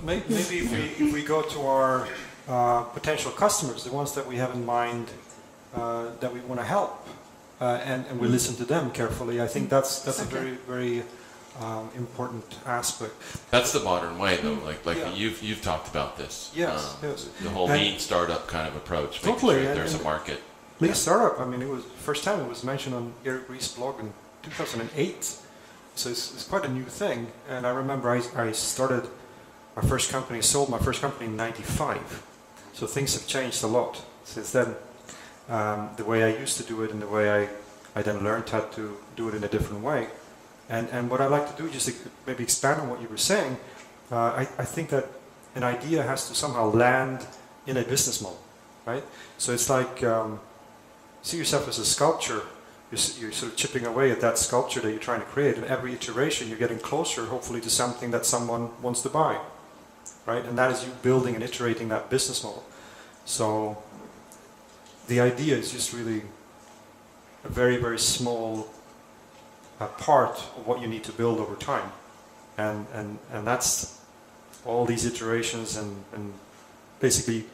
maybe if we go to our potential customers, the ones that we have in mind that we want to help, and we listen to them carefully, I think that's Exactly. a very important aspect. That's the modern way, though. Like Yeah. you've talked about this. Yes, yes. The whole And- lean startup kind of approach. Making Totally, sure that and- there's a and- market. Lean Startup, I mean, it was first time it was mentioned on Eric Ries's blog in 2008. So it's quite a new thing. And I remember I started my first company, sold my first company in 95. So things have changed a lot since then. The way I used to do it and the way I then learned how to do it in a different way. And what I like to do, just to maybe expand on what you were saying, I think that an idea has to somehow land in a business model, right? So it's like, see yourself as a sculpture. You're sort of chipping away at that sculpture that you're trying to create, and every iteration you're getting closer, hopefully, to something that someone wants to buy, right? And that is you building and iterating that business model. So the idea is just really a very, very small part of what you need to build over time, and that's all these iterations and basically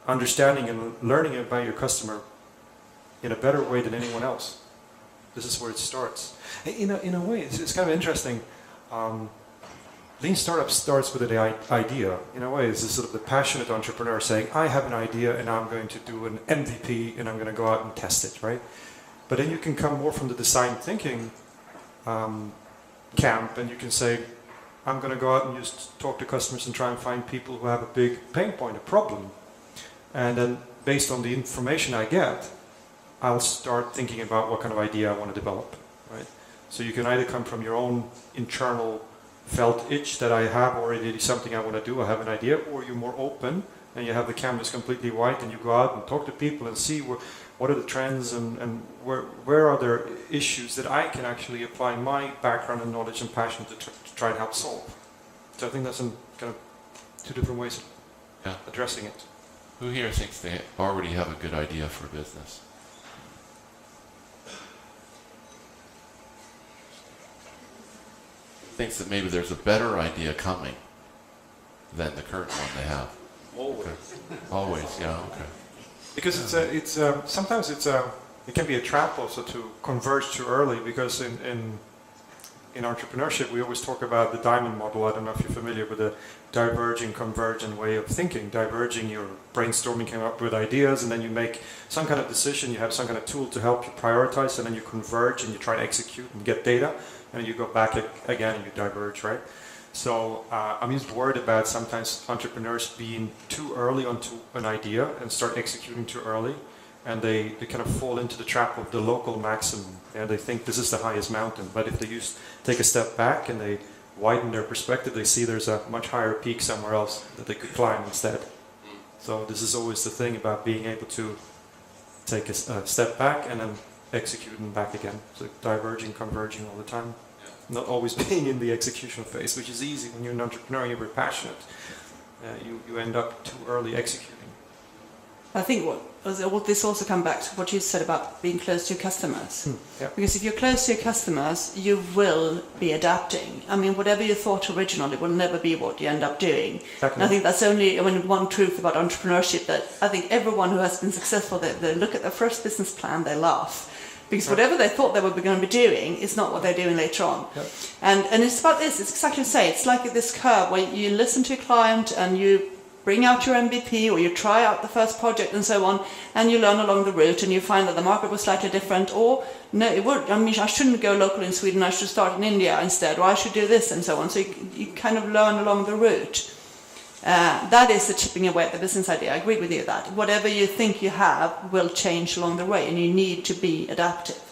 understanding and learning about your customer in a better way than anyone else. This is where it starts. In a way, it's kind of interesting. Lean Startup starts with an idea. In a way, it's this sort of the passionate entrepreneur saying, I have an idea and I'm going to do an MVP and I'm going to go out and test it, right? But then you can come more from the design thinking camp, and you can say, I'm going to go out and just talk to customers and try and find people who have a big pain point, a problem. And then based on the information I get, I'll start thinking about what kind of idea I want to develop, right? So you can either come from your own internal felt itch that I have already something I want to do, I have an idea, or you're more open and you have the canvas completely white and you go out and talk to people and see what are the trends and where are there issues that I can actually apply my background and knowledge and passion to try and help solve. So I think that's kind of two different ways of addressing it. Who here thinks they already have a good idea for a business? Thinks that maybe there's a better idea coming than the current one they have. Always. Okay. Always, yeah, okay. Because sometimes it can be a trap also to converge too early, because in entrepreneurship we always talk about the diamond model. I don't know if you're familiar with the diverging, convergent way of thinking. Diverging, you're brainstorming, coming up with ideas, and then you make some kind of decision, you have some kind of tool to help you prioritize, and then you converge and you try to execute and get data, and then you go back again and you diverge, right? So I'm just worried about sometimes entrepreneurs being too early onto an idea and start executing too early, and they kind of fall into the trap of the local maximum, and they think this is the highest mountain. But if they take a step back and they widen their perspective, they see there's a much higher peak somewhere else that they could climb instead. So this is always the thing about being able to take a step back and then execute and back again. So diverging, converging all the time. Not always being in the execution phase, which is easy when you're an entrepreneur and you're very passionate. You end up too early executing. I think what this also comes back to what you said about being close to your customers. Yeah. Because if you're close to your customers, you will be adapting. I mean, whatever you thought originally will never be what you end up doing. Exactly. And I think that's only one truth about entrepreneurship, that I think everyone who has been successful, they look at their first business plan, they laugh. Because whatever they thought they were going to be doing is not what they're doing later on. Yep. And it's about this, it's exactly the same. It's like this curve where you listen to a client and you bring out your MVP, or you try out the first project and so on, and you learn along the route and you find that the market was slightly different, or no, I shouldn't go local in Sweden, I should start in India instead, or I should do this and so on. So you kind of learn along the route. That is the chipping away at the business idea. I agree with you that whatever you think you have will change along the way, and you need to be adaptive.